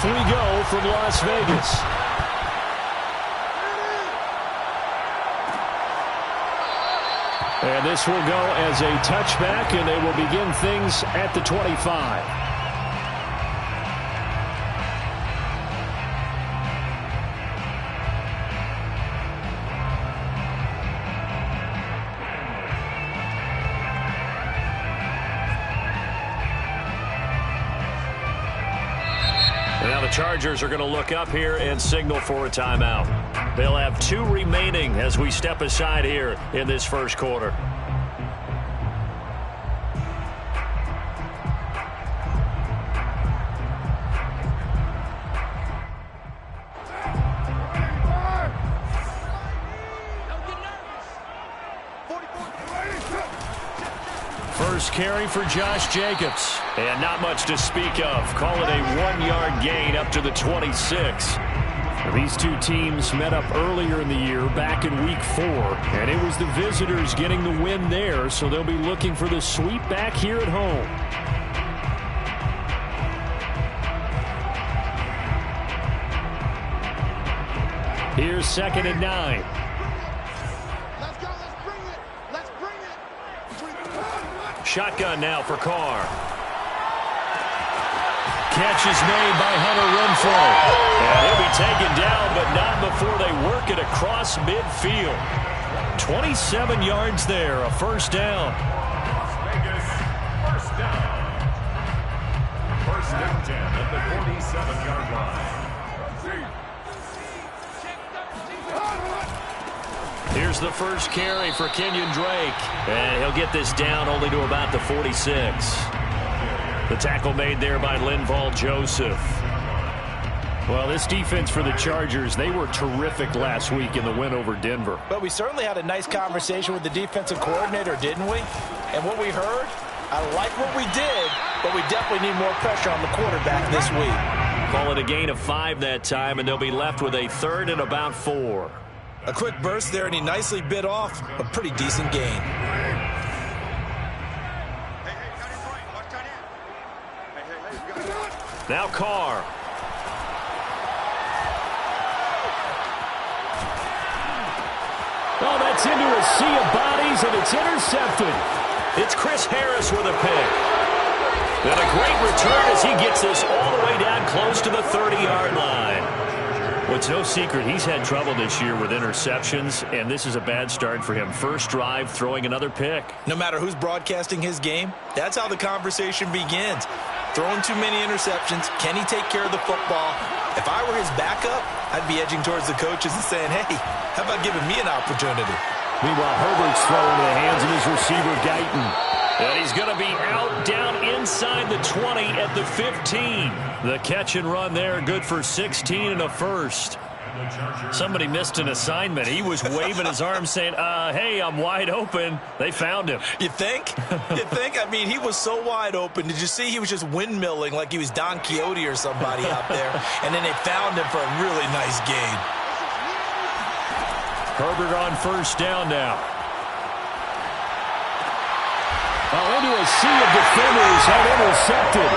Off we go from Las Vegas. And this will go as a touchback, and they will begin things at the 25. Now the Chargers are going to look up here and signal for a timeout. They'll have 2 remaining as we step aside here in this first quarter. First carry for Josh Jacobs. And not much to speak of. Call it a 1-yard gain up to the 26. These two teams met up earlier in the year, back in Week 4. And it was the visitors getting the win there, so they'll be looking for the sweep back here at home. Here's 2nd and 9. Shotgun now for Carr. Catch is made by Hunter Renfrow. And he'll be taken down, but not before they work it across midfield. 27 yards there, a first down. Vegas, first down. First and 10 at the 47-yard line. Here's the first carry for Kenyon Drake. And he'll get this down only to about the 46. The tackle made there by Linval Joseph. Well, this defense for the Chargers, they were terrific last week in the win over Denver. But we certainly had a nice conversation with the defensive coordinator, didn't we? And what we heard, I like what we did, but we definitely need more pressure on the quarterback this week. Call it a gain of 5 that time, and they'll be left with a 3rd and about 4. A quick burst there, and he nicely bit off a pretty decent gain. Now Carr. Oh, that's into a sea of bodies, and it's intercepted. It's Chris Harris with a pick. And a great return as he gets this all the way down close to the 30-yard line. Well, it's no secret he's had trouble this year with interceptions, and this is a bad start for him. First drive, throwing another pick. No matter who's broadcasting his game, that's how the conversation begins. Throwing too many interceptions. Can he take care of the football? If I were his backup, I'd be edging towards the coaches and saying, hey, how about giving me an opportunity? Meanwhile, Herbert's throwing to the hands of his receiver, Guyton. And he's going to be out down inside the 20 at the 15. The catch and run there, good for 16 and a first. Somebody missed an assignment. He was waving his arms saying, hey, I'm wide open. They found him. You think? You think? I mean, he was so wide open. Did you see he was just windmilling like he was Don Quixote or somebody out there? And then they found him for a really nice gain. Herbert on first down now. Well, into a sea of defenders and intercepted.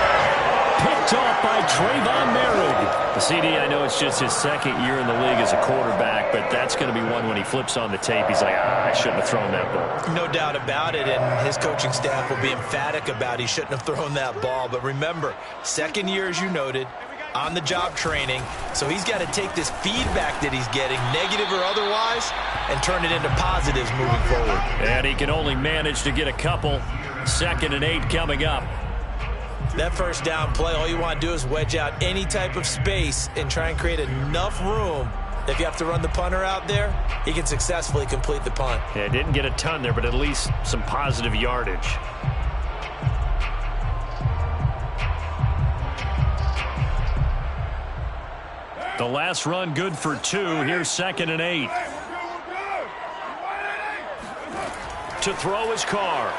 Picked off by Trayvon Merrick. The CD, I know it's just his 2nd year in the league as a quarterback, but that's going to be one when he flips on the tape. He's like, I shouldn't have thrown that ball. No doubt about it, and his coaching staff will be emphatic about he shouldn't have thrown that ball. But remember, 2nd year, as you noted, on-the-job training. So he's got to take this feedback that he's getting, negative or otherwise, and turn it into positives moving forward. And he can only manage to get a couple. 2nd and 8 coming up. That first down play, all you want to do is wedge out any type of space and try and create enough room. If you have to run the punter out there, he can successfully complete the punt. Yeah, didn't get a ton there, but at least some positive yardage. The last run good for 2. Here's 2nd and 8. To throw his Carr.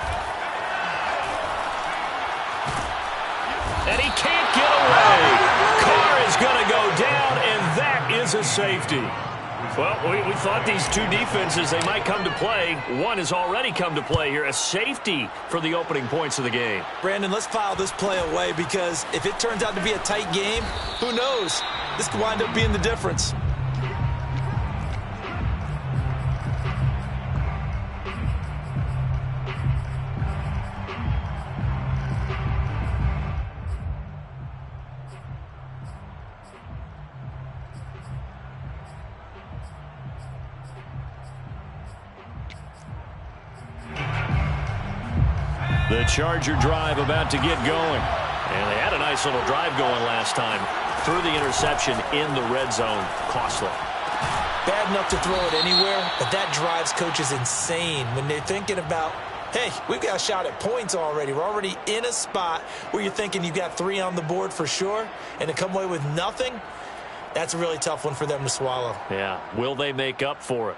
And he can't get away. Carr is going to go down, and that is a safety. Well, we thought these two defenses, they might come to play. One has already come to play here. A safety for the opening points of the game. Brandon, let's file this play away because if it turns out to be a tight game, who knows? This could wind up being the difference. The Charger drive about to get going. And they had a nice little drive going last time. Threw the interception in the red zone. Costly. Bad enough to throw it anywhere, but that drives coaches insane when they're thinking about, hey, we've got a shot at points already. We're already in a spot where you're thinking you've got 3 on the board for sure, and to come away with nothing, that's a really tough one for them to swallow. Yeah. Will they make up for it?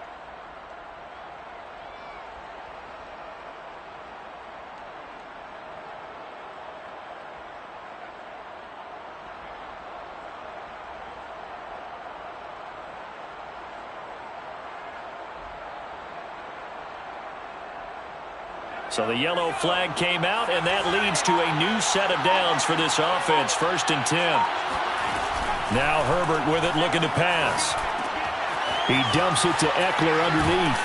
So the yellow flag came out, and that leads to a new set of downs for this offense. 1st and 10. Now Herbert with it, looking to pass. He dumps it to Eckler underneath.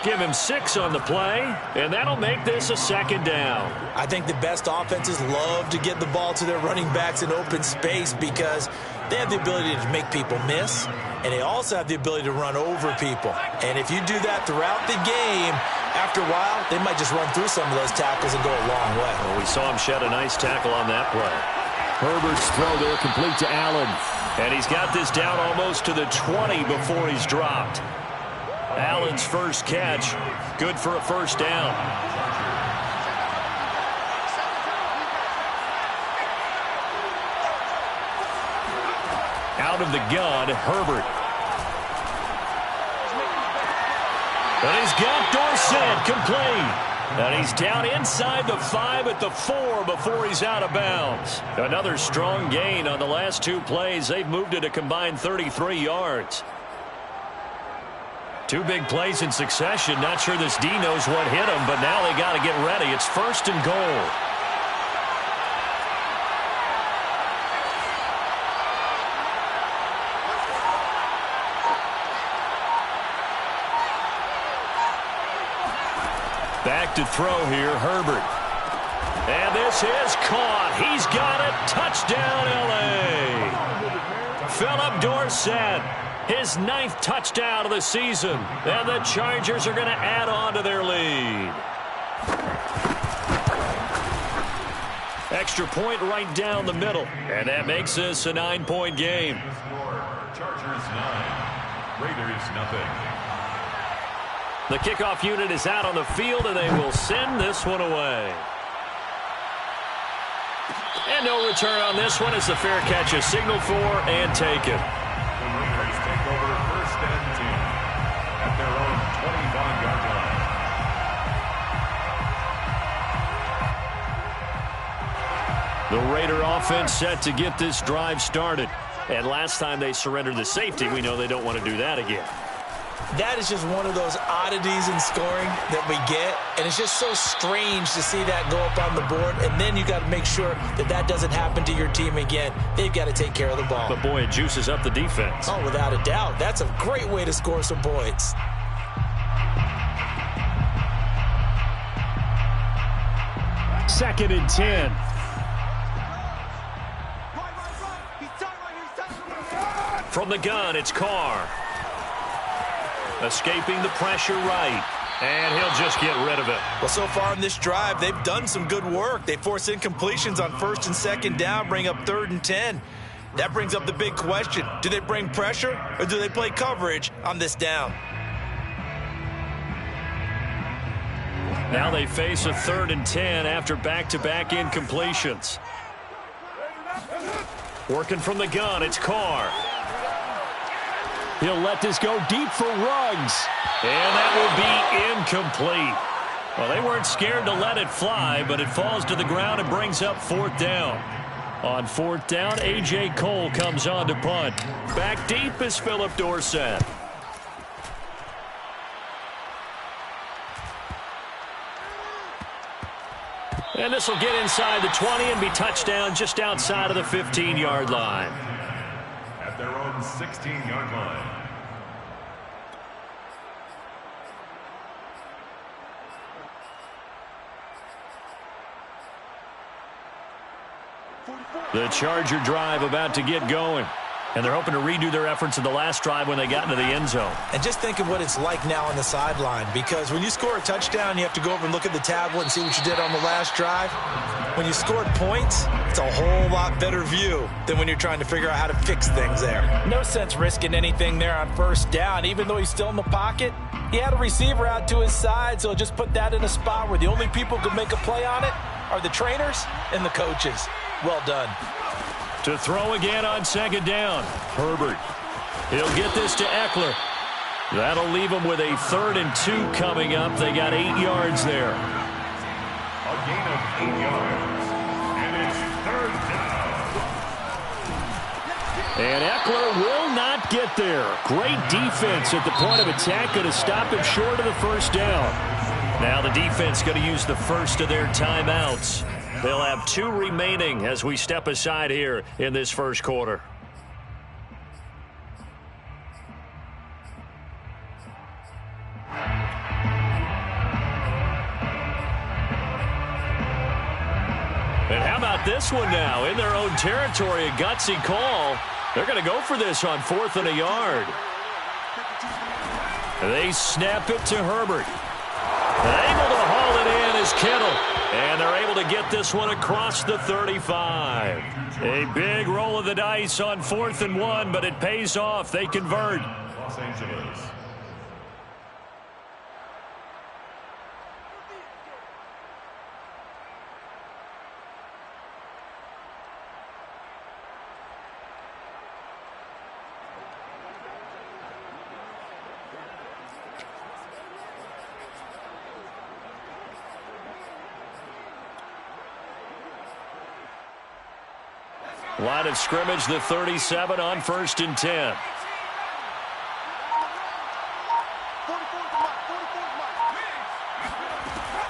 Give him 6 on the play, and that'll make this a 2nd down. I think the best offenses love to get the ball to their running backs in open space because they have the ability to make people miss, and they also have the ability to run over people. And if you do that throughout the game, after a while, they might just run through some of those tackles and go a long way. Well, we saw him shed a nice tackle on that play. Herbert's throw there complete to Allen. And he's got this down almost to the 20 before he's dropped. Allen's first catch, good for a 1st down. Out of the gun, Herbert. And he's got Dorsett complete. And he's down inside the 5 at the 4 before he's out of bounds. Another strong gain on the last 2 plays. They've moved it a combined 33 yards. 2 big plays in succession. Not sure this D knows what hit him, but now they got to get ready. It's 1st and goal. Back to throw here, Herbert. And this is caught. He's got it. Touchdown, L.A. Philip Dorsett, his 9th touchdown of the season. And the Chargers are going to add on to their lead. Extra point right down the middle. And that makes this a 9-point game. Chargers 9, Raiders nothing. The kickoff unit is out on the field, and they will send this one away. And no return on this one as the fair catch is signaled for and taken. The Raiders take over 1st and 10 at their own 25-yard line. The Raider offense set to get this drive started. And last time they surrendered the safety, we know they don't want to do that again. That is just one of those oddities in scoring that we get, and it's just so strange to see that go up on the board, and then you got to make sure that that doesn't happen to your team again. They've got to take care of the ball. But, boy, it juices up the defense. Oh, without a doubt. That's a great way to score some points. Second and 10. From the gun, it's Carr. Escaping the pressure right. And he'll just get rid of it. Well, so far in this drive, they've done some good work. They force incompletions on 1st and 2nd down, bring up 3rd and 10. That brings up the big question. Do they bring pressure or do they play coverage on this down? Now they face a 3rd and 10 after back-to-back incompletions. Working from the gun, it's Carr. He'll let this go deep for Ruggs. And that will be incomplete. Well, they weren't scared to let it fly, but it falls to the ground and brings up 4th down. On fourth down, A.J. Cole comes on to punt. Back deep is Philip Dorsett. And this will get inside the 20 and be touchdown just outside of the 15-yard line. At their own 16-yard line. The Charger drive about to get going. And they're hoping to redo their efforts in the last drive when they got into the end zone. And just think of what it's like now on the sideline, because when you score a touchdown, you have to go over and look at the tablet and see what you did on the last drive. When you scored points, it's a whole lot better view than when you're trying to figure out how to fix things there. No sense risking anything there on first down, even though he's still in the pocket. He had a receiver out to his side, so just put that in a spot where the only people who could make a play on it are the trainers and the coaches. Well done. To throw again on second down. Herbert. He'll get this to Eckler. That'll leave him with a 3rd and 2 coming up. They got 8 yards there. A gain of 8 yards. And it's 3rd down. And Eckler will not get there. Great defense at the point of attack. Going to stop him short of the first down. Now the defense going to use the first of their timeouts. They'll have 2 remaining as we step aside here in this first quarter. And how about this one now? In their own territory, a gutsy call. They're going to go for this on 4th and a yard. They snap it to Herbert. Able to haul it in is Kittle. And they're able to get this one across the 35. A big roll of the dice on 4th and 1, but it pays off. They convert. Los Angeles. Line of scrimmage, the 37 on 1st and 10.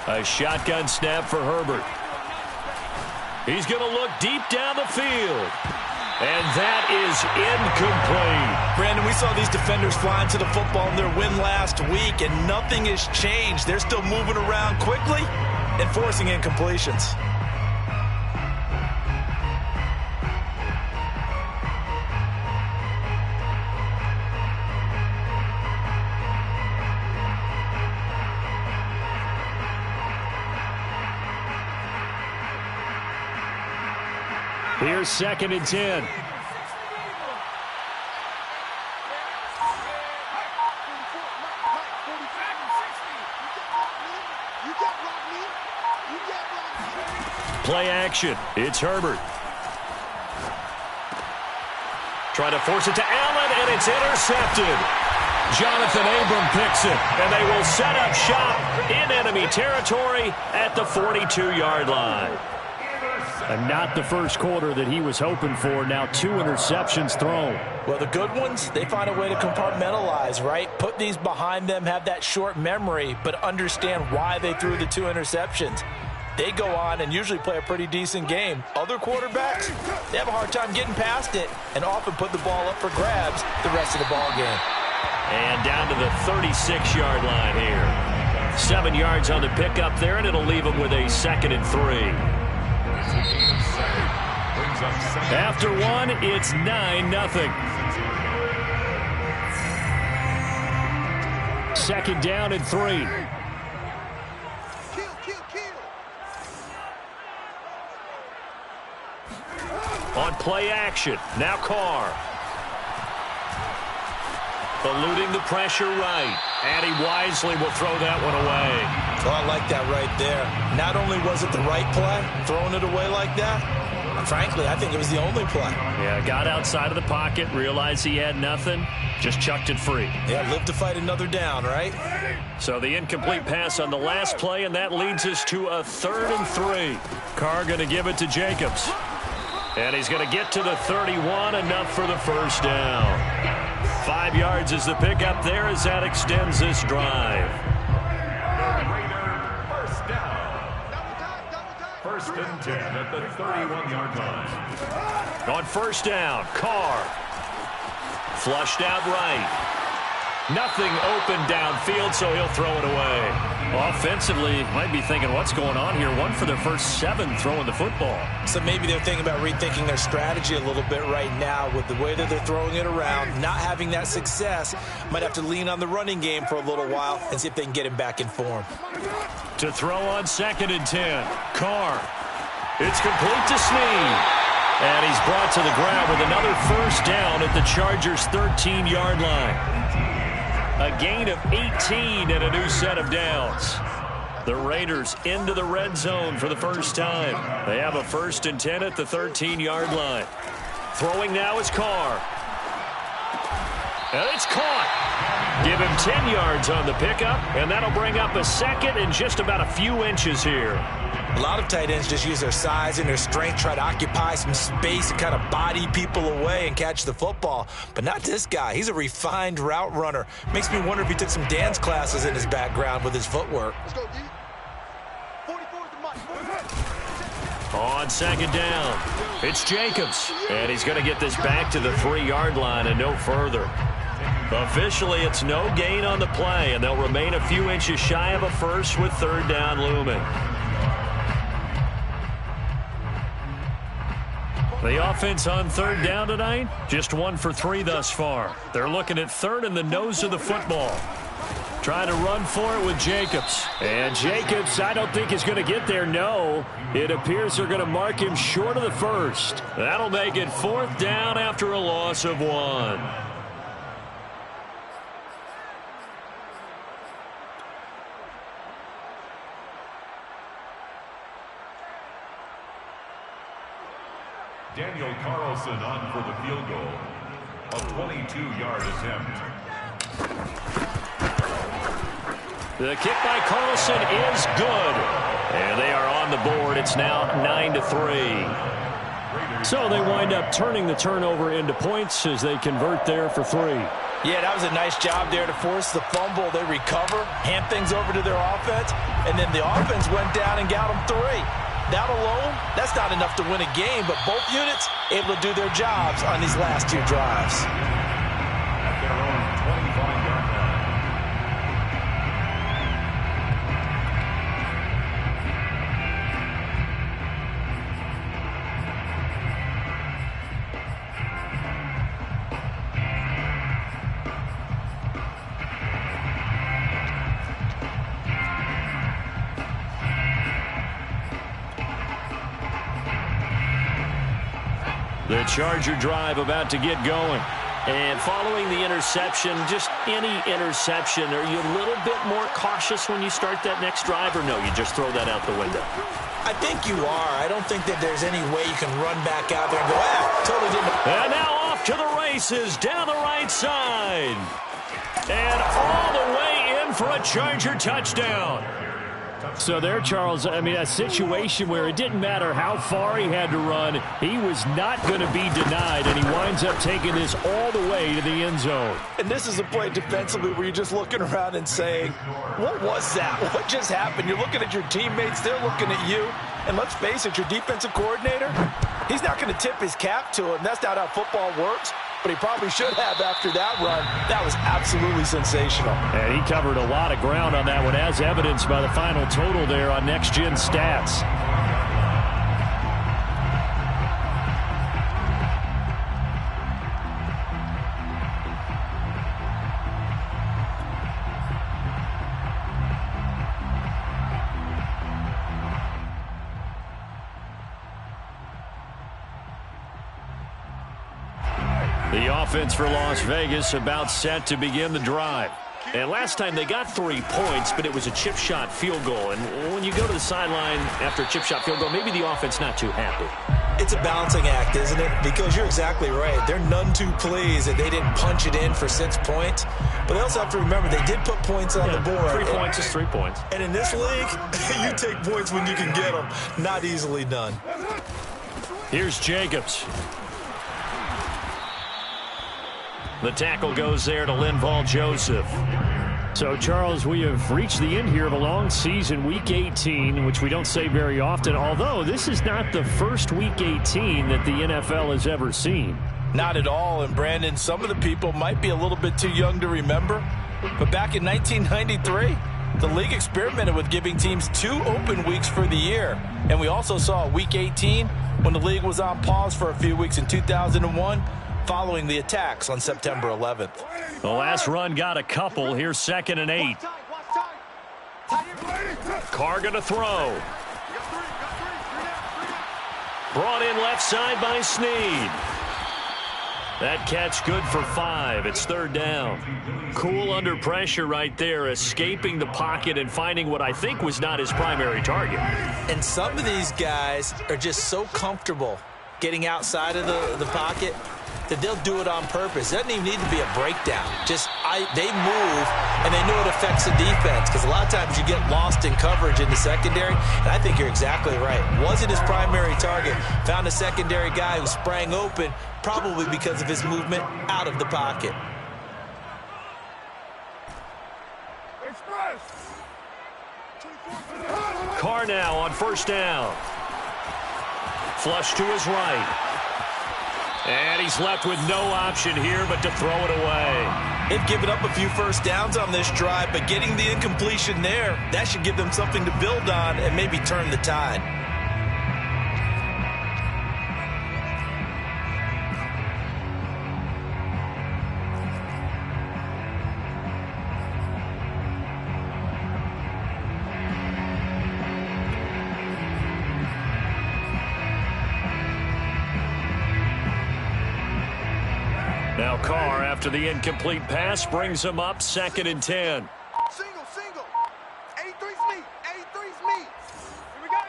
A shotgun snap for Herbert. He's going to look deep down the field. And that is incomplete. Brandon, we saw these defenders flying to the football in their win last week, and nothing has changed. They're still moving around quickly and forcing incompletions. Here's 2nd and 10. Play action. It's Herbert. Trying to force it to Allen, and it's intercepted. Jonathan Abram picks it, and they will set up shop in enemy territory at the 42-yard line. And not the first quarter that he was hoping for. Now 2 interceptions thrown. Well, the good ones, they find a way to compartmentalize, right? Put these behind them, have that short memory, but understand why they threw the 2 interceptions. They go on and usually play a pretty decent game. Other quarterbacks, they have a hard time getting past it and often put the ball up for grabs the rest of the ball game. And down to the 36-yard line here. 7 yards on the pickup there, and it'll leave them with a 2nd and 3. After 1, it's 9-0. 2nd down and 3. On play action, now Carr. Eluding the pressure right. And he wisely will throw that one away. Oh, I like that right there. Not only was it the right play, throwing it away like that, frankly, I think it was the only play. Yeah, got outside of the pocket, realized he had nothing, just chucked it free. Yeah, live to fight another down, right? So the incomplete pass on the last play, and that leads us to a 3rd and 3. Carr going to give it to Jacobs. And he's going to get to the 31, enough for the first down. 5 yards is the pickup there as that extends this drive. The Raider first down. First and 10 at the 31-yard line. On first down, Carr. Flushed out right. Nothing open downfield, so he'll throw it away. Offensively, might be thinking, what's going on here? 1 for their first 7 throwing the football. So maybe they're thinking about rethinking their strategy a little bit right now with the way that they're throwing it around, not having that success. Might have to lean on the running game for a little while and see if they can get him back in form. To throw on 2nd and 10, Carr. It's complete to Snead. And he's brought to the ground with another first down at the Chargers' 13-yard line. A gain of 18 and a new set of downs. The Raiders into the red zone for the first time. They have a 1st and 10 at the 13-yard line. Throwing now is Carr. And it's caught. Give him 10 yards on the pickup, and that'll bring up a 2nd and just about a few inches here. A lot of tight ends just use their size and their strength, try to occupy some space and kind of body people away and catch the football. But not this guy. He's a refined route runner. Makes me wonder if he took some dance classes in his background with his footwork. Let's go, D. 44 is the mark. On 2nd down, it's Jacobs. And he's going to get this back to the 3-yard line and no further. Officially, it's no gain on the play, and they'll remain a few inches shy of a first with 3rd down looming. The offense on 3rd down tonight, just 1 for 3 thus far. They're looking at 3rd in the nose of the football. Trying to run for it with Jacobs. And Jacobs, I don't think is going to get there, no. It appears they're going to mark him short of the first. That'll make it 4th down after a loss of 1. Daniel Carlson on for the field goal. A 22-yard attempt. The kick by Carlson is good. And they are on the board. It's now 9-3. So they wind up turning the turnover into points as they convert there for 3. Yeah, that was a nice job there to force the fumble. They recover, hand things over to their offense, and then the offense went down and got them 3. That alone, that's not enough to win a game, but both units able to do their jobs on these last 2 drives. At their own 25-yard line. The Charger drive about to get going. And following the interception, just any interception, are you a little bit more cautious when you start that next drive, or no, you just throw that out the window? I think you are. I don't think that there's any way you can run back out there and go, totally didn't. And now off to the races down the right side. And all the way in for a Charger touchdown. So there, Charles, I mean, a situation where it didn't matter how far he had to run, he was not going to be denied, and he winds up taking this all the way to the end zone. And this is a play defensively where you're just looking around and saying, what was that? What just happened? You're looking at your teammates, they're looking at you, and let's face it, your defensive coordinator, he's not going to tip his cap to him. That's not how football works. But he probably should have after that run. That was absolutely sensational. And he covered a lot of ground on that one, as evidenced by the final total there on Next Gen Stats. The offense for Las Vegas about set to begin the drive. And last time they got 3 points, but it was a chip shot field goal. And when you go to the sideline after a chip shot field goal, maybe the offense not too happy. It's a balancing act, isn't it? Because you're exactly right. They're none too pleased that they didn't punch it in for 6 points. But they also have to remember they did put points on the board. 3 points is 3 points. And in this league, you take points when you can get them. Not easily done. Here's Jacobs. The tackle goes there to Linval Joseph. So, Charles, we have reached the end here of a long season, Week 18, which we don't say very often, although this is not the first Week 18 that the NFL has ever seen. Not at all, and Brandon, some of the people might be a little bit too young to remember, but back in 1993, the league experimented with giving teams 2 open weeks for the year, and we also saw Week 18 when the league was on pause for a few weeks in 2001, following the attacks on September 11th. The last run got a couple. Here's 2nd and 8. Carr going to throw. Brought in left side by Snead. That catch good for 5. It's 3rd down. Cool under pressure right there, escaping the pocket and finding what I think was not his primary target. And some of these guys are just so comfortable getting outside of the pocket that they'll do it on purpose. It doesn't even need to be a breakdown. They move, and they know it affects the defense, because a lot of times you get lost in coverage in the secondary, and I think you're exactly right. Wasn't his primary target. Found a secondary guy who sprang open, probably because of his movement out of the pocket. Carr now on 1st down. Flush to his right. And he's left with no option here but to throw it away. They've given up a few first downs on this drive, but getting the incompletion there, that should give them something to build on and maybe turn the tide. Now Carr, after the incomplete pass, brings him up 2nd and 10. Single. 83's me. 83's me. Here we go.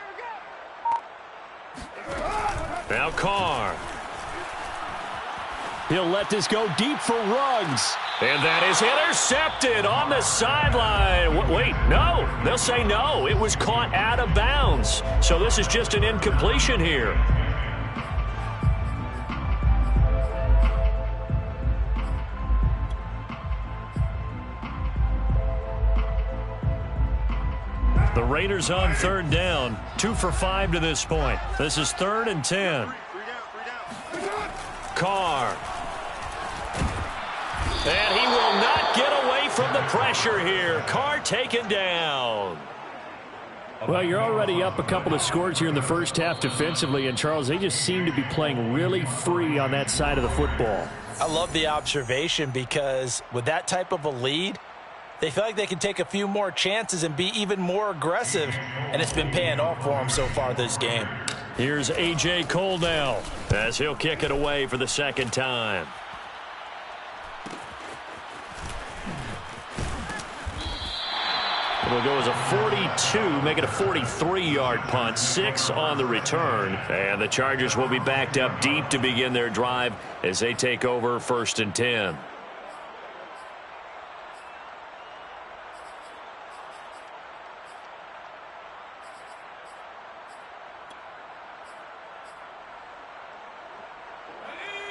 Now Carr. He'll let this go deep for Ruggs. And that is intercepted on the sideline. Wait, no. They'll say no. It was caught out of bounds. So this is just an incompletion here. The Raiders on 3rd down. 2 for 5 to this point. This is 3rd and 10. Carr. And he will not get away from the pressure here. Carr taken down. Well, you're already up a couple of scores here in the first half defensively, and Charles, they just seem to be playing really free on that side of the football. I love the observation, because with that type of a lead, they feel like they can take a few more chances and be even more aggressive, and it's been paying off for them so far this game. Here's A.J. Cole now as he'll kick it away for the 2nd time. It'll go as a 42, make it a 43-yard punt, 6 on the return. And the Chargers will be backed up deep to begin their drive as they take over 1st and 10.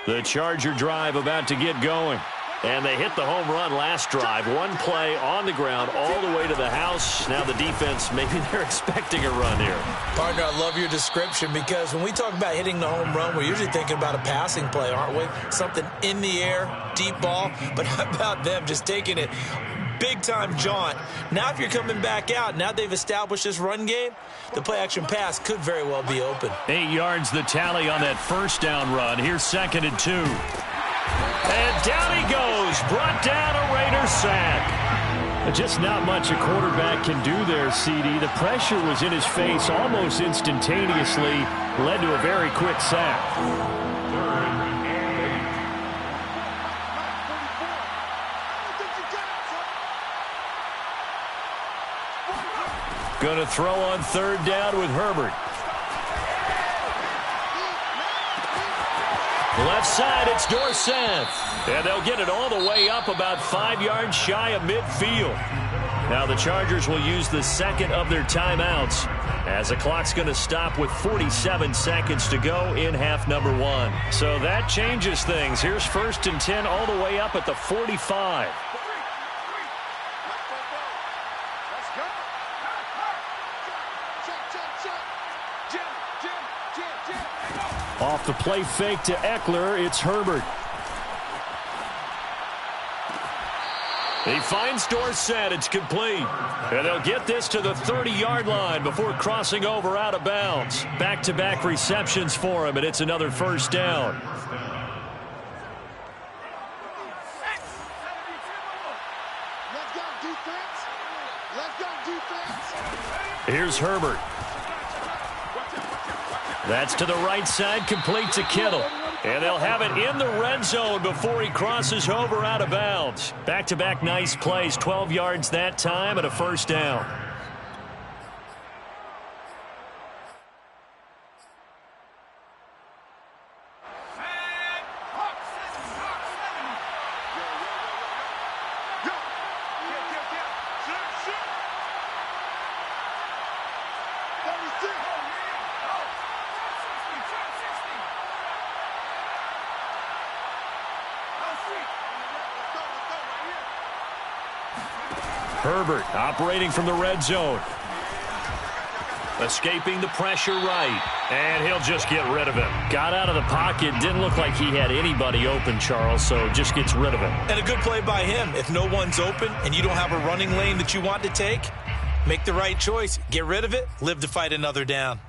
The Charger drive about to get going. And they hit the home run last drive. One play on the ground all the way to the house. Now the defense, maybe they're expecting a run here. Partner, I love your description, because when we talk about hitting the home run, we're usually thinking about a passing play, aren't we? Something in the air, deep ball. But how about them just taking it big-time jaunt? Now if you're coming back out, now they've established this run game, the play-action pass could very well be open. 8 yards the tally on that 1st down run. Here's 2nd and 2. And down he goes. Brought down, a Raider sack. Just not much a quarterback can do there, CD. The pressure was in his face almost instantaneously. Led to a very quick sack. Going to throw on 3rd down with Herbert. Left side, it's Dorsett. And they'll get it all the way up about 5 yards shy of midfield. Now the Chargers will use the second of their timeouts as the clock's going to stop with 47 seconds to go in half number 1. So that changes things. Here's 1st and 10 all the way up at the 45. Off the play fake to Eckler, it's Herbert. He finds Dorsett. It's complete. And they'll get this to the 30-yard line before crossing over out of bounds. Back-to-back receptions for him, and it's another first down. Let's go, defense. Let's go, defense. Here's Herbert. That's to the right side, complete to Kittle. And they'll have it in the red zone before he crosses over out of bounds. Back-to-back nice plays, 12 yards that time and a first down. Herbert operating from the red zone. Escaping the pressure right. And he'll just get rid of him. Got out of the pocket. Didn't look like he had anybody open, Charles, so just gets rid of him. And a good play by him. If no one's open and you don't have a running lane that you want to take, make the right choice. Get rid of it. Live to fight another down.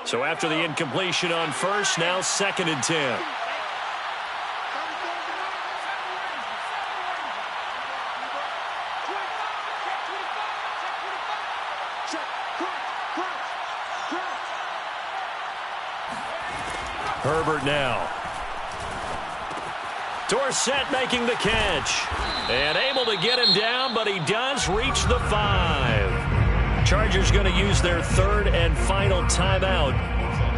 So after the incompletion on first, now 2nd and 10. Herbert now. Dorsett making the catch. And able to get him down, but he does reach the 5. Chargers going to use their 3rd and final timeout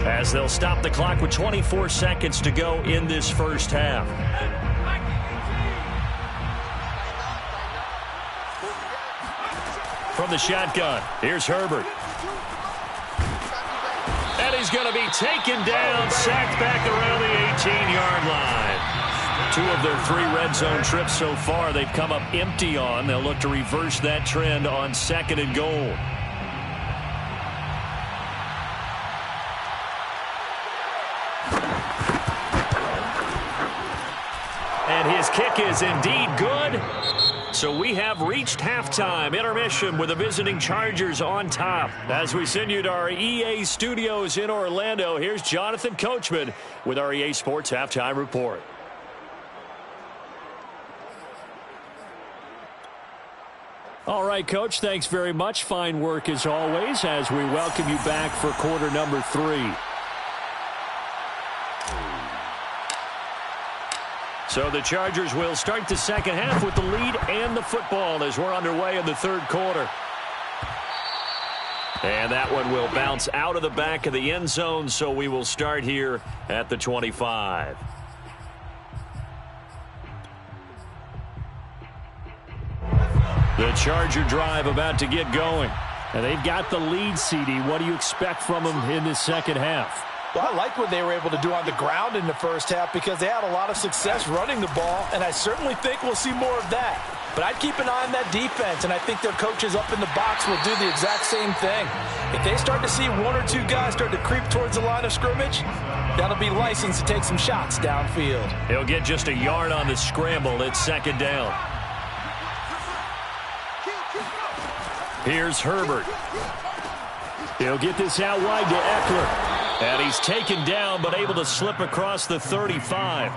as they'll stop the clock with 24 seconds to go in this first half. From the shotgun, here's Herbert. And he's going to be taken down, sacked back around the 18-yard line. 2 of their 3 red zone trips so far they've come up empty on. They'll look to reverse that trend on 2nd and goal. And his kick is indeed good. So we have reached halftime. Intermission with the visiting Chargers on top. As we send you to our EA studios in Orlando, here's Jonathan Coachman with our EA Sports Halftime Report. All right, Coach, thanks very much. Fine work as always as we welcome you back for quarter number 3. So the Chargers will start the second half with the lead and the football as we're underway in the 3rd quarter. And that one will bounce out of the back of the end zone, so we will start here at the 25. The Charger drive about to get going. And they've got the lead, CD. What do you expect from them in this second half? Well, I like what they were able to do on the ground in the first half because they had a lot of success running the ball, and I certainly think we'll see more of that. But I'd keep an eye on that defense, and I think their coaches up in the box will do the exact same thing. If they start to see 1 or 2 guys start to creep towards the line of scrimmage, that'll be licensed to take some shots downfield. He'll get just a yard on the scramble. It's 2nd down. Here's Herbert. He'll get this out wide to Eckler. And he's taken down, but able to slip across the 35.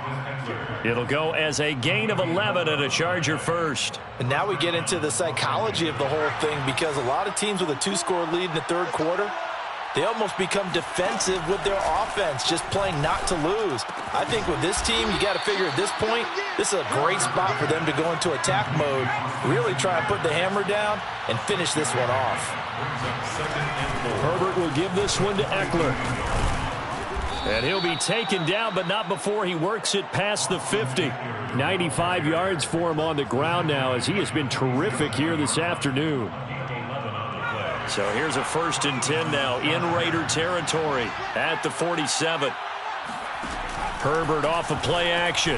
It'll go as a gain of 11 and a Charger first. And now we get into the psychology of the whole thing because a lot of teams with a 2-score lead in the 3rd quarter, they almost become defensive with their offense, just playing not to lose. I think with this team, you got to figure at this point, this is a great spot for them to go into attack mode, really try and put the hammer down and finish this one off. Herbert will give this one to Eckler. And he'll be taken down, but not before he works it past the 50. 95 yards for him on the ground now, as he has been terrific here this afternoon. So here's a 1st and 10 now in Raider territory at the 47. Herbert off of play action.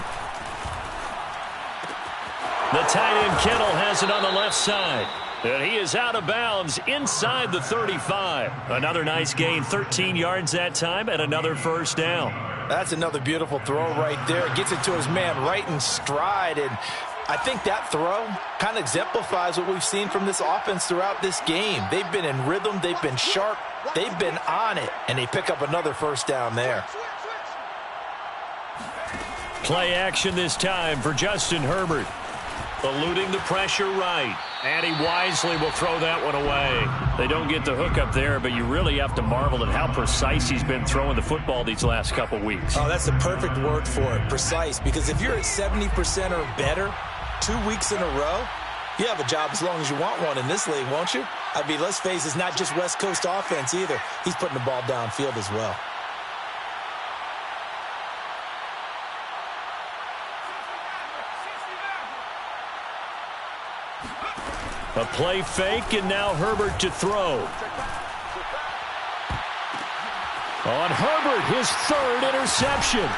The tight end Kittle has it on the left side. And he is out of bounds inside the 35. Another nice gain, 13 yards that time, and another 1st down. That's another beautiful throw right there. Gets it to his man right in stride, and I think that throw kind of exemplifies what we've seen from this offense throughout this game. They've been in rhythm, they've been sharp, they've been on it, and they pick up another 1st down there. Play action this time for Justin Herbert. Eluding the pressure right. And he wisely will throw that one away. They don't get the hook up there, but you really have to marvel at how precise he's been throwing the football these last couple weeks. Oh, that's the perfect word for it, precise. Because if you're at 70% or better 2 weeks in a row, you have a job as long as you want one in this league, won't you? I mean, let's face it, it's not just West Coast offense either. He's putting the ball downfield as well. A play fake, and now Herbert to throw. On Herbert, his 3rd interception.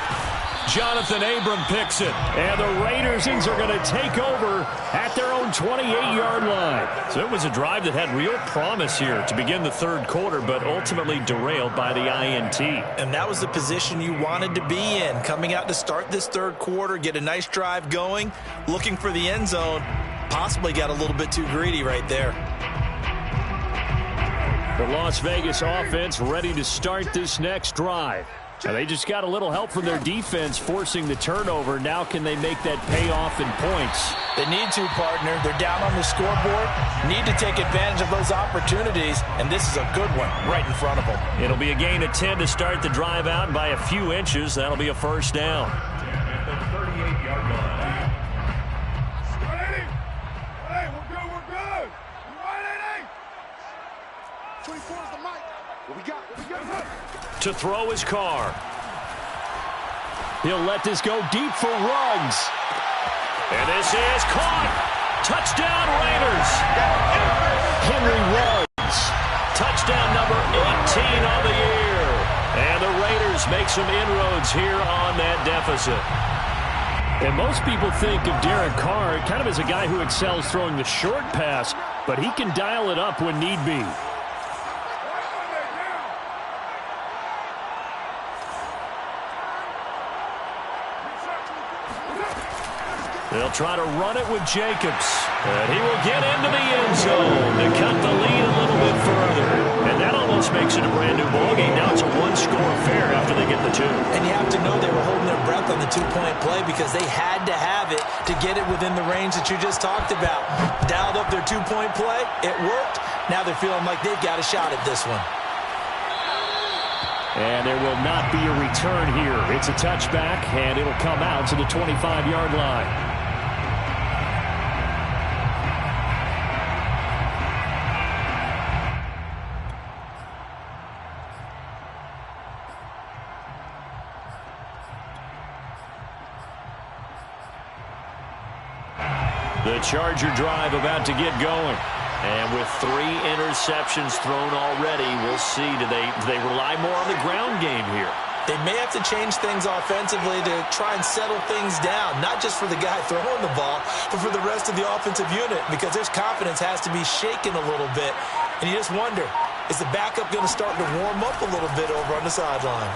Jonathan Abram picks it. And the Raiders are going to take over at their own 28-yard line. So it was a drive that had real promise here to begin the 3rd quarter, but ultimately derailed by the INT. And that was the position you wanted to be in. Coming out to start this 3rd quarter, get a nice drive going, looking for the end zone. Possibly got a little bit too greedy right there. The Las Vegas offense ready to start this next drive. Now they just got a little help from their defense forcing the turnover. Now can they make that pay off in points? They need to, partner. They're down on the scoreboard. Need to take advantage of those opportunities, and this is a good one right in front of them. It'll be a gain of 10 to start the drive out by a few inches. That'll be a 1st down. At the 38-yard line. 24 is the mic. What we got? To throw his car. He'll let this go deep for Ruggs. And this is caught. Touchdown Raiders. Henry Ruggs. Touchdown number 18 on the year. And the Raiders make some inroads here on that deficit. And most people think of Derek Carr kind of as a guy who excels throwing the short pass, but he can dial it up when need be. They'll try to run it with Jacobs. And he will get into the end zone to cut the lead a little bit further. And that almost makes it a brand new ballgame. Now it's a 1-score affair after they get the 2. And you have to know they were holding their breath on the 2-point play because they had to have it to get it within the range that you just talked about. Dialed up their 2-point play. It worked. Now they're feeling like they've got a shot at this one. And there will not be a return here. It's a touchback, and it'll come out to the 25-yard line. The Charger drive about to get going. And with 3 interceptions thrown already, we'll see. Do they rely more on the ground game here? They may have to change things offensively to try and settle things down, not just for the guy throwing the ball, but for the rest of the offensive unit, because their confidence has to be shaken a little bit. And you just wonder, is the backup going to start to warm up a little bit over on the sideline?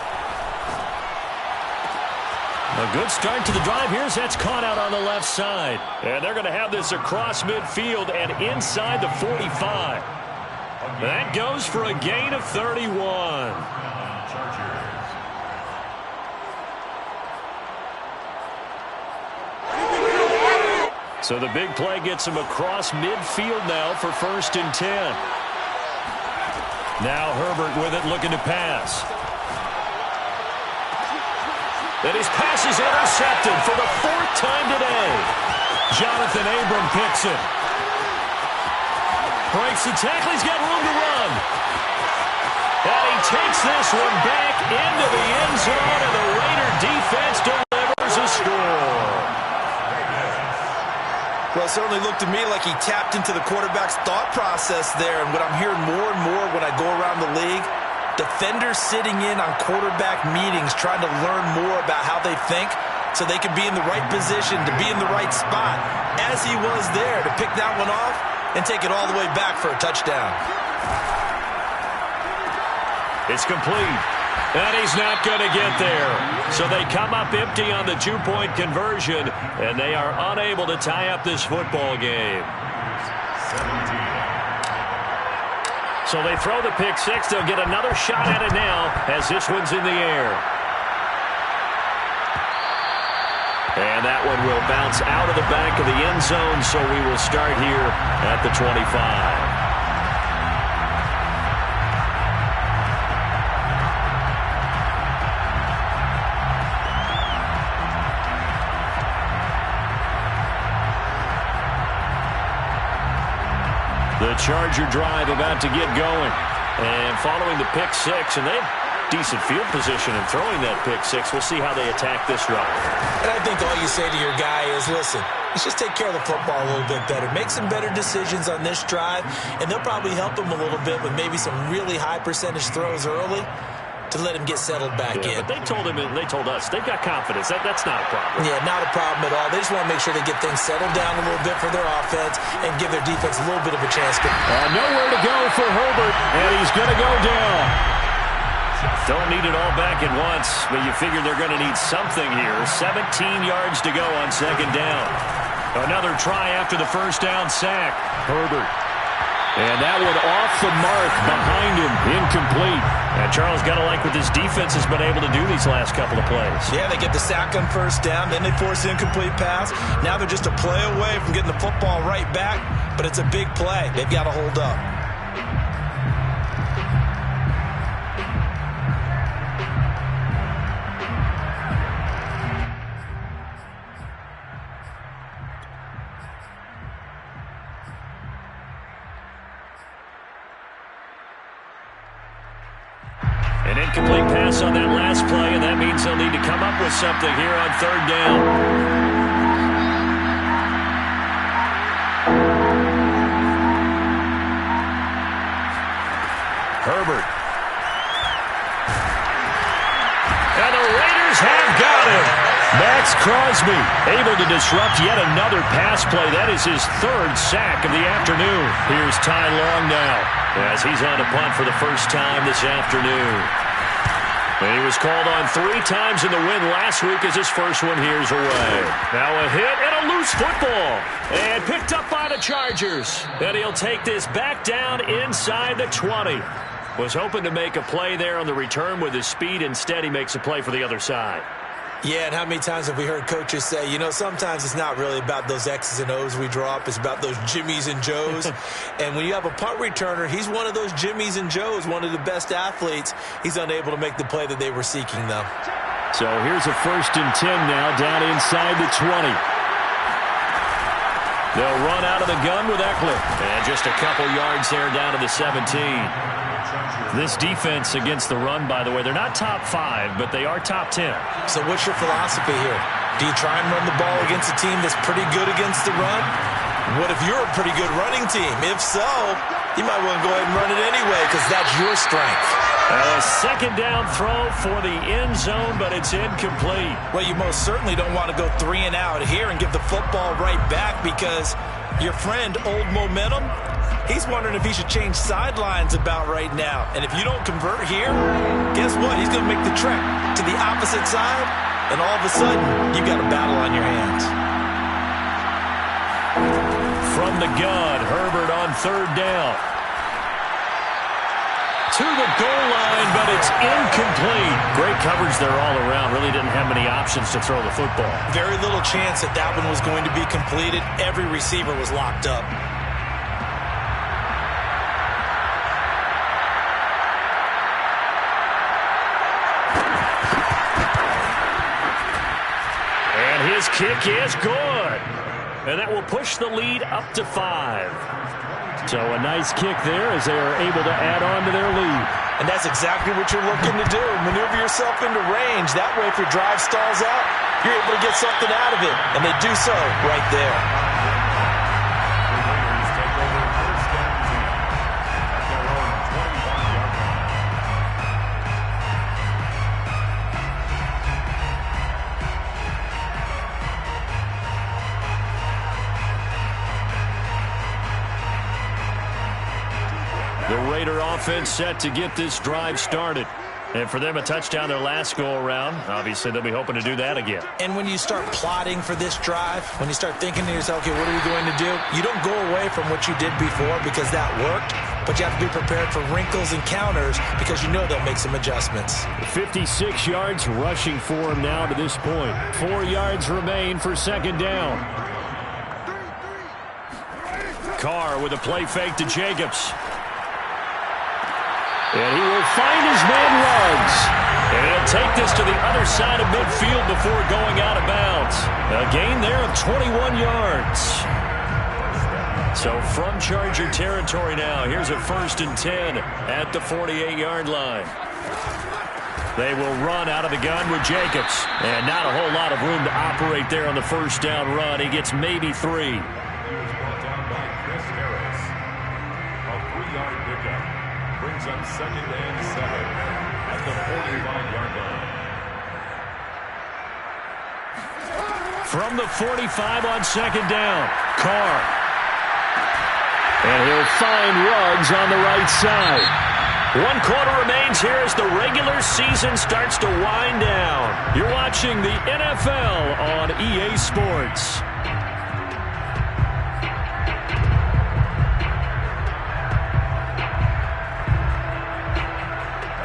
A good start to the drive. Here's that's caught out on the left side. And they're going to have this across midfield and inside the 45. That goes for a gain of 31. So the big play gets him across midfield now for 1st and 10. Now Herbert with it, looking to pass. And his pass is intercepted for the 4th time today. Jonathan Abram picks it. Breaks the tackle. He's got room to run. And he takes this one back into the end zone, and the Raider defense delivers a score. Well, it certainly looked to me like he tapped into the quarterback's thought process there. And what I'm hearing more and more when I go around the league, defenders sitting in on quarterback meetings trying to learn more about how they think so they can be in the right position, to be in the right spot, as he was there, to pick that one off and take it all the way back for a touchdown. It's complete. And he's not going to get there. So they come up empty on the 2-point conversion, and they are unable to tie up this football game. So they throw the pick six. They'll get another shot at it now as this one's in the air. And that one will bounce out of the back of the end zone, so we will start here at the 25. The Charger drive about to get going. And following the pick six, and they have decent field position in throwing that pick six. We'll see how they attack this drive. And I think all you say to your guy is, listen, let's just take care of the football a little bit better. Make some better decisions on this drive, and they'll probably help him a little bit with maybe some really high percentage throws early to let him get settled back in. But they told him, and they told us, they've got confidence. That's not a problem. Yeah, not a problem at all. They just want to make sure they get things settled down a little bit for their offense and give their defense a little bit of a chance. Nowhere to go for Herbert, and he's going to go down. Don't need it all back at once, but you figure they're going to need something here. 17 yards to go on 2nd down. Another try after the 1st down sack. Herbert. And that one off the mark behind him, incomplete. And Charles, got to like what this defense has been able to do these last couple of plays. Yeah, they get the sack on 1st down, then they force an incomplete pass. Now they're just a play away from getting the football right back, but it's a big play. They've got to hold up. An incomplete pass on that last play, and that means they'll need to come up with something here on 3rd down. Herbert. And the Raiders have got him. Max Crosby able to disrupt yet another pass play. That is his 3rd sack of the afternoon. Here's Ty Long now as he's on to punt for the first time this afternoon. And he was called on 3 times in the win last week as his first one here's away. Now a hit and a loose football. And picked up by the Chargers. And he'll take this back down inside the 20. Was hoping to make a play there on the return with his speed. Instead, he makes a play for the other side. Yeah, and how many times have we heard coaches say, you know, sometimes it's not really about those X's and O's we draw up. It's about those Jimmies and Joes. And when you have a punt returner, he's one of those Jimmies and Joes, one of the best athletes. He's unable to make the play that they were seeking, though. So here's a 1st and 10 now down inside the 20. They'll run out of the gun with Eckler. And just a couple yards there down to the 17. This defense against the run, by the way, they're not top 5, but they are top 10. So what's your philosophy here? Do you try and run the ball against a team that's pretty good against the run? What if you're a pretty good running team? If so, you might want to go ahead and run it anyway because that's your strength. A 2nd down throw for the end zone, but it's incomplete. Well, you most certainly don't want to go 3 and out here and give the football right back because your friend, Old Momentum, he's wondering if he should change sidelines about right now. And if you don't convert here, guess what? He's going to make the trek to the opposite side, and all of a sudden, you've got a battle on your hands. From the gun, Herbert on 3rd down. To the goal line, but it's incomplete. Great coverage there all around. Really didn't have many options to throw the football. Very little chance that that one was going to be completed. Every receiver was locked up. His kick is good. And that will push the lead up to 5. So a nice kick there as they are able to add on to their lead. And that's exactly what you're looking to do. Maneuver yourself into range. That way, if your drive stalls out, you're able to get something out of it. And they do so right there. The Raider offense set to get this drive started. And for them, a touchdown their last go-around. Obviously, they'll be hoping to do that again. And when you start plotting for this drive, when you start thinking to yourself, okay, what are we going to do? You don't go away from what you did before because that worked, but you have to be prepared for wrinkles and counters because you know they'll make some adjustments. 56 yards rushing for him now to this point. 4 yards remain for second down. Carr with a play fake to Jacobs. And he will find his man Ruggs. And he'll take this to the other side of midfield before going out of bounds. A gain there of 21 yards. So from Charger territory now, here's a 1st and 10 at the 48-yard line. They will run out of the gun with Jacobs. And not a whole lot of room to operate there on the first down run. He gets maybe 3. On 2nd and 7 at the 45-yard line. From the 45 on 2nd down, Carr. And he'll find Ruggs on the right side. 1 quarter remains here as the regular season starts to wind down. You're watching the NFL on EA Sports.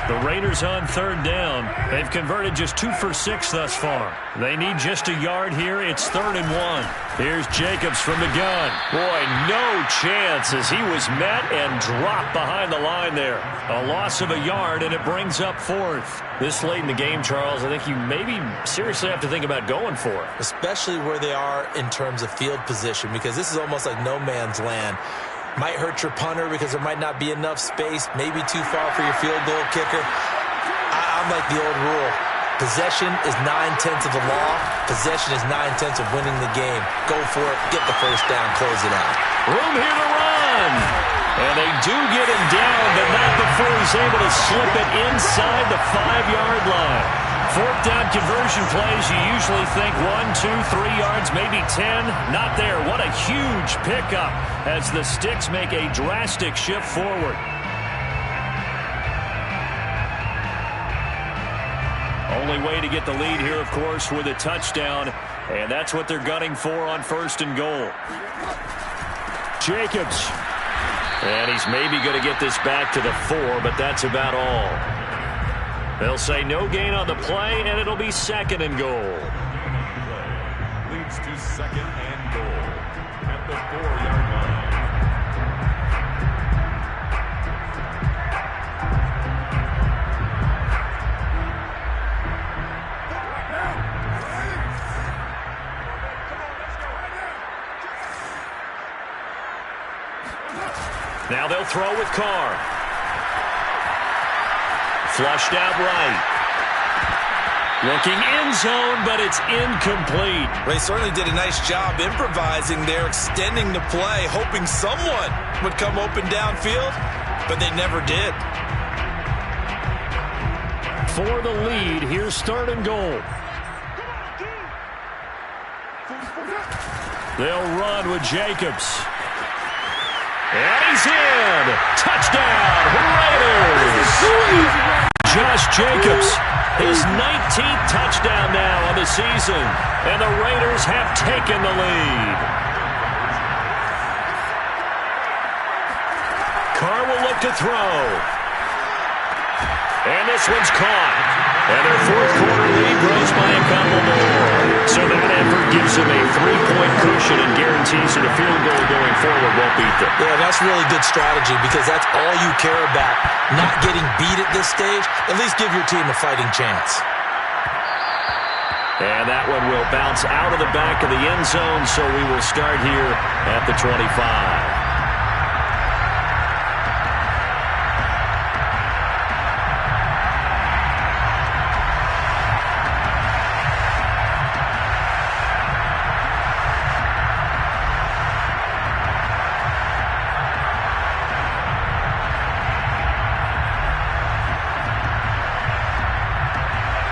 The Raiders on 3rd down. They've converted just 2 for 6 thus far. They need just a yard here. It's 3rd and 1. Here's Jacobs from the gun. Boy, no chance as he was met and dropped behind the line there. A loss of a yard, and it brings up 4th. This late in the game, Charles, I think you maybe seriously have to think about going for it. Especially where they are in terms of field position, because this is almost like no man's land. Might hurt your punter because there might not be enough space, maybe too far for your field goal kicker. I'm like the old rule. Possession is 9/10 of the law. Possession is 9/10 of winning the game. Go for it. Get the first down. Close it out. Room here to run. And they do get him down, but not before he's able to slip it inside the 5-yard line. 4th down conversion plays, you usually think 1, 2, 3 yards, maybe 10. Not there. What a huge pickup as the Sticks make a drastic shift forward. Only way to get the lead here, of course, with a touchdown. And that's what they're gunning for on 1st and goal. Jacobs. And he's maybe going to get this back to the 4, but that's about all. They'll say no gain on the play, and it'll be 2nd and goal. Leads to 2nd and goal at the 4-yard line. Now they'll throw with Carr. Flushed out right. Looking end zone, but it's incomplete. They certainly did a nice job improvising there, extending the play, hoping someone would come open downfield, but they never did. For the lead, here's 3rd and goal. They'll run with Jacobs. And he's in. Touchdown, Raiders. Josh Jacobs, his 19th touchdown now on the season. And the Raiders have taken the lead. Carr will look to throw. And this one's caught. And their 4th quarter lead grows by a couple more. So that effort gives them a 3-point cushion and guarantees that a field goal going forward won't beat them. Yeah, that's really good strategy because that's all you care about. Not getting beat at this stage. At least give your team a fighting chance. And that one will bounce out of the back of the end zone, so we will start here at the 25.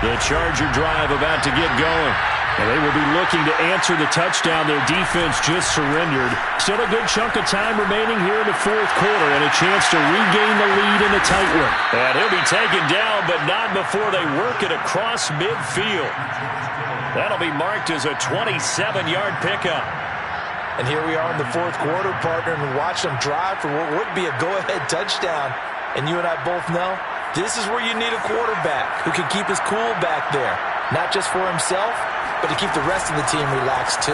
The Charger drive about to get going. And they will be looking to answer the touchdown their defense just surrendered. Still a good chunk of time remaining here in the fourth quarter and a chance to regain the lead in a tight one. And he'll be taken down, but not before they work it across midfield. That'll be marked as a 27-yard pickup. And here we are in the fourth quarter, partner, and watch them drive for what would be a go-ahead touchdown. And you and I both know this is where you need a quarterback who can keep his cool back there. Not just for himself, but to keep the rest of the team relaxed too.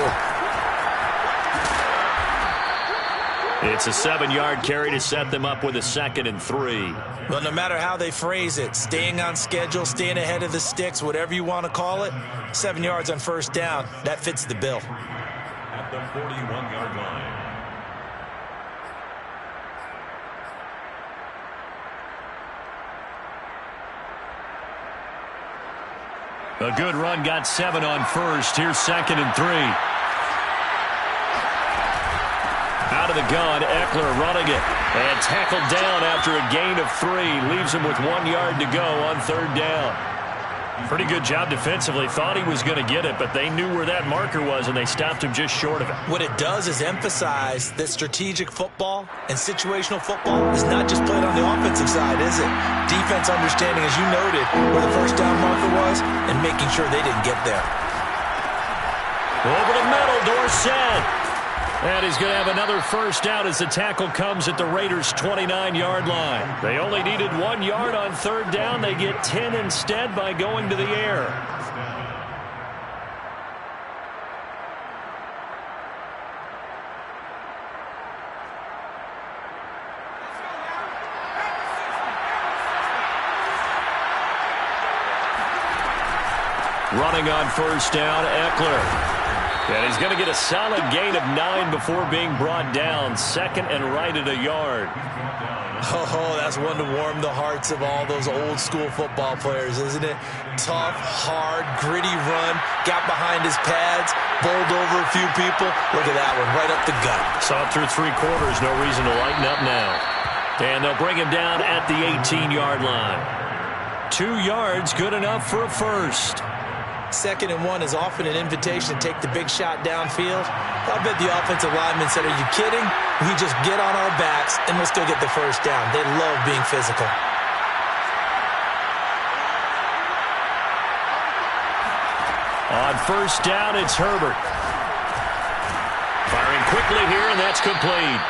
It's a 7-yard carry to set them up with a 2nd and 3. Well, no matter how they phrase it, staying on schedule, staying ahead of the sticks, whatever you want to call it, 7 yards on first down, that fits the bill. At the 41-yard line. A good run, got 7 on first. Here's 2nd and 3. Out of the gun, Eckler running it. And tackled down after a gain of 3. Leaves him with 1 yard to go on 3rd down. Pretty good job defensively. Thought he was going to get it, but they knew where that marker was, and they stopped him just short of it. What it does is emphasize that strategic football and situational football is not just played on the offensive side, is it? Defense understanding, as you noted, where the first down marker was and making sure they didn't get there. Over the middle, Dorsett. And he's going to have another first down as the tackle comes at the Raiders' 29-yard line. They only needed 1 yard on 3rd down. They get 10 instead by going to the air. Running on first down, Eckler. And he's going to get a solid gain of 9 before being brought down. 2nd and right at a yard. Oh, that's one to warm the hearts of all those old-school football players, isn't it? Tough, hard, gritty run. Got behind his pads, bowled over a few people. Look at that one, right up the gut. Saw it through 3 quarters. No reason to lighten up now. And they'll bring him down at the 18-yard line. 2 yards, good enough for a first. 2nd and 1 is often an invitation to take the big shot downfield. I bet the offensive lineman said, are you kidding? We just get on our backs and let's go get the first down. They love being physical. On first down, it's Herbert. Firing quickly here, and that's complete.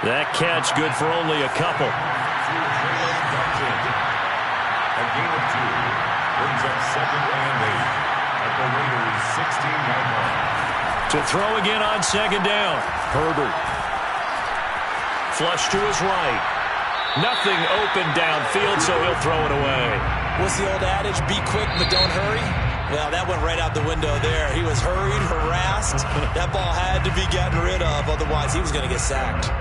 That catch good for only a couple. A gain of 2. Brings up 2nd and 8 at the Raiders' 16-yard line. To throw again on 2nd down. Herbert. Flush to his right. Nothing open downfield, so he'll throw it away. What's the old adage? Be quick, but don't hurry. Well, that went right out the window there. He was hurried, harassed. That ball had to be gotten rid of, otherwise he was going to get sacked.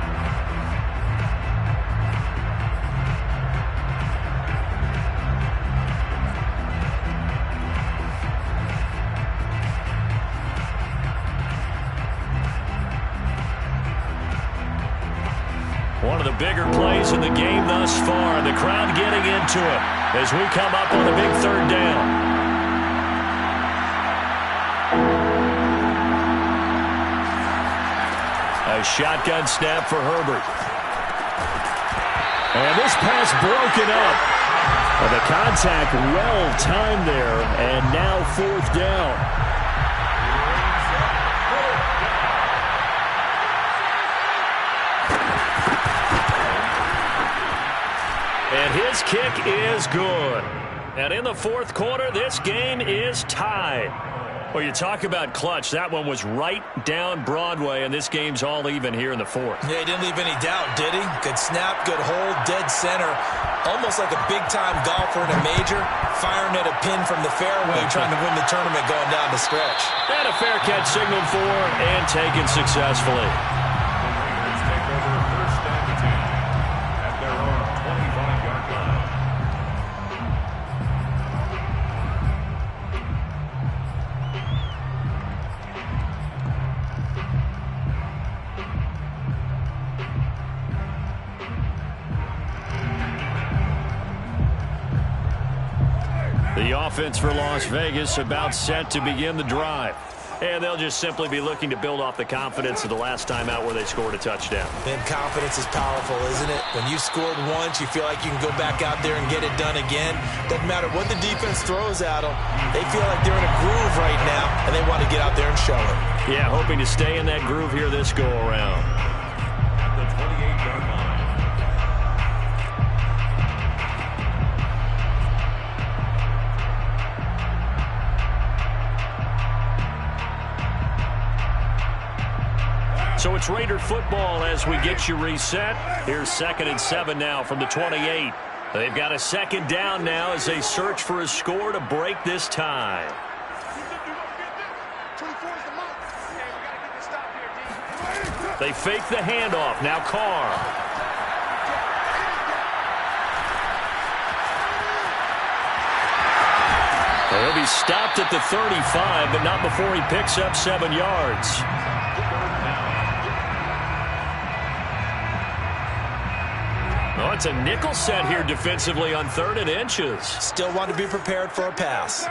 One of the bigger plays in the game thus far. The crowd getting into it as we come up on a big 3rd down. A shotgun snap for Herbert. And this pass broken up. And the contact well timed there. And now 4th down. And his kick is good. And in the 4th quarter, this game is tied. Well, you talk about clutch. That one was right down Broadway, and this game's all even here in the 4th. Yeah, he didn't leave any doubt, did he? Good snap, good hold, dead center. Almost like a big-time golfer in a major, firing at a pin from the fairway, trying to win the tournament going down the stretch. And a fair catch signaled for and taken successfully. The Raiders take over first and 10 at their own 25-yard line. The offense for Las Vegas about set to begin the drive. And they'll just simply be looking to build off the confidence of the last time out where they scored a touchdown. And confidence is powerful, isn't it? When you scored once, you feel like you can go back out there and get it done again. Doesn't matter what the defense throws at them. They feel like they're in a groove right now, and they want to get out there and show it. Yeah, hoping to stay in that groove here this go-around. At the 28-yard line. So it's Raider football as we get you reset. Here's 2nd and 7 now from the 28. They've got a second down now as they search for a score to break this tie. They fake the handoff. Now Carr. He'll be stopped at the 35, but not before he picks up 7 yards. Oh, it's a nickel set here defensively on 3rd and inches. Still want to be prepared for a pass.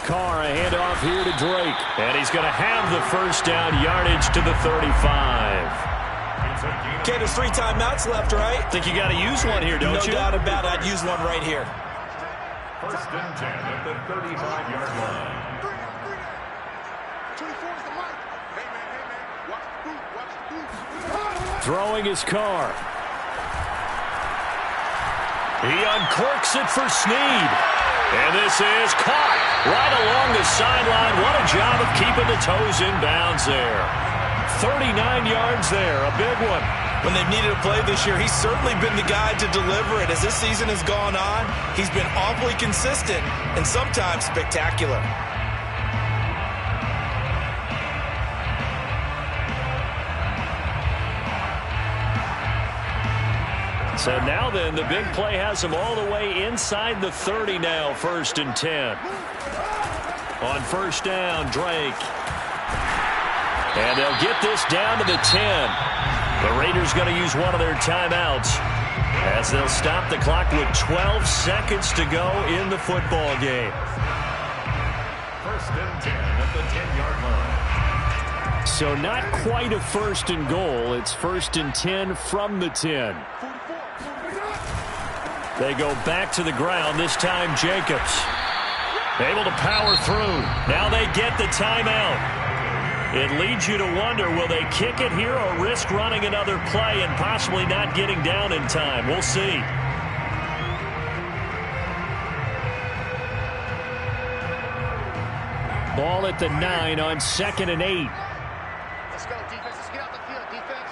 Carr, a handoff here to Drake. And he's going to have the first down, yardage to the 35. Okay, there's 3 timeouts left, right? Think you got to use one here, don't you? No doubt about it. I'd use one right here. First and 10 at the 35-yard line. Throwing his Carr. He uncorks it for Snead. And this is caught right along the sideline. What a job of keeping the toes in bounds there. 39 yards there, a big one. When they've needed a play this year, he's certainly been the guy to deliver it. As this season has gone on, he's been awfully consistent and sometimes spectacular. So now then, the big play has him all the way inside the 30 now, 1st and 10. On first down, Drake. And they'll get this down to the 10. The Raiders going to use one of their timeouts as they'll stop the clock with 12 seconds to go in the football game. First and 10 at the 10-yard line. So not quite a 1st and goal. It's 1st and 10 from the 10. They go back to the ground, this time Jacobs. Able to power through. Now they get the timeout. It leads you to wonder, will they kick it here or risk running another play and possibly not getting down in time? We'll see. Ball at the 9 on 2nd and 8. Let's go, defense. Let's get out the field, defense.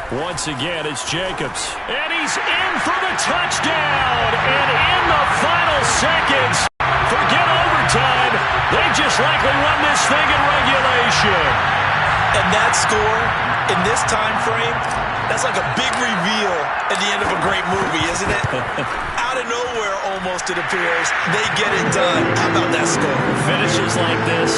44. Once again, it's Jacobs. And he's in for the touchdown. And in the final seconds, forget overtime. They just likely won this thing in regulation. And that score in this time frame, that's like a big reveal at the end of a great movie, isn't it? Out of nowhere, almost, it appears, they get it done. How about that score? Finishes like this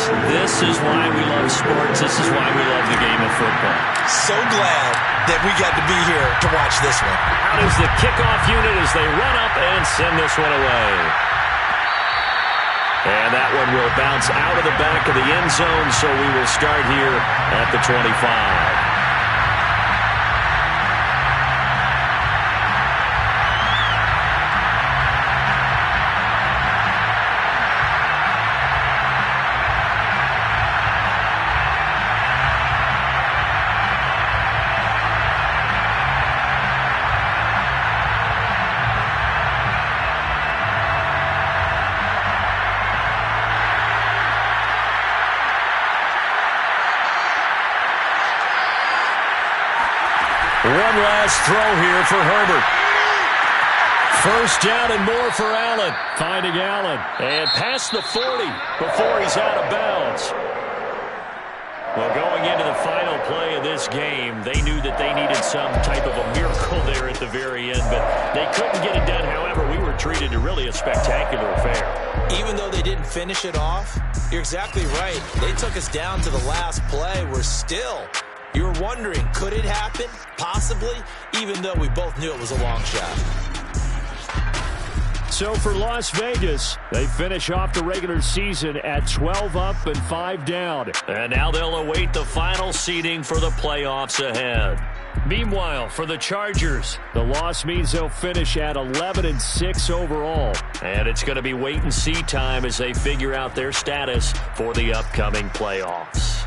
is why we love sports. This is why we love the game of football. So glad that we got to be here to watch this one. Out is the kickoff unit as they run up and send this one away. And that one will bounce out of the back of the end zone, so we will start here at the 25. pass throw here for Herbert. First down and more for Allen. Finding Allen. And past the 40 before he's out of bounds. Well, going into the final play of this game, they knew that they needed some type of a miracle there at the very end, but they couldn't get it done. However, we were treated to really a spectacular affair. Even though they didn't finish it off, you're exactly right. They took us down to the last play. We're still, you were wondering, could it happen? Possibly, even though we both knew it was a long shot. So for Las Vegas, they finish off the regular season at 12 up and 5 down. And now they'll await the final seeding for the playoffs ahead. Meanwhile, for the Chargers, the loss means they'll finish at 11-6 overall. And it's going to be wait-and-see time as they figure out their status for the upcoming playoffs.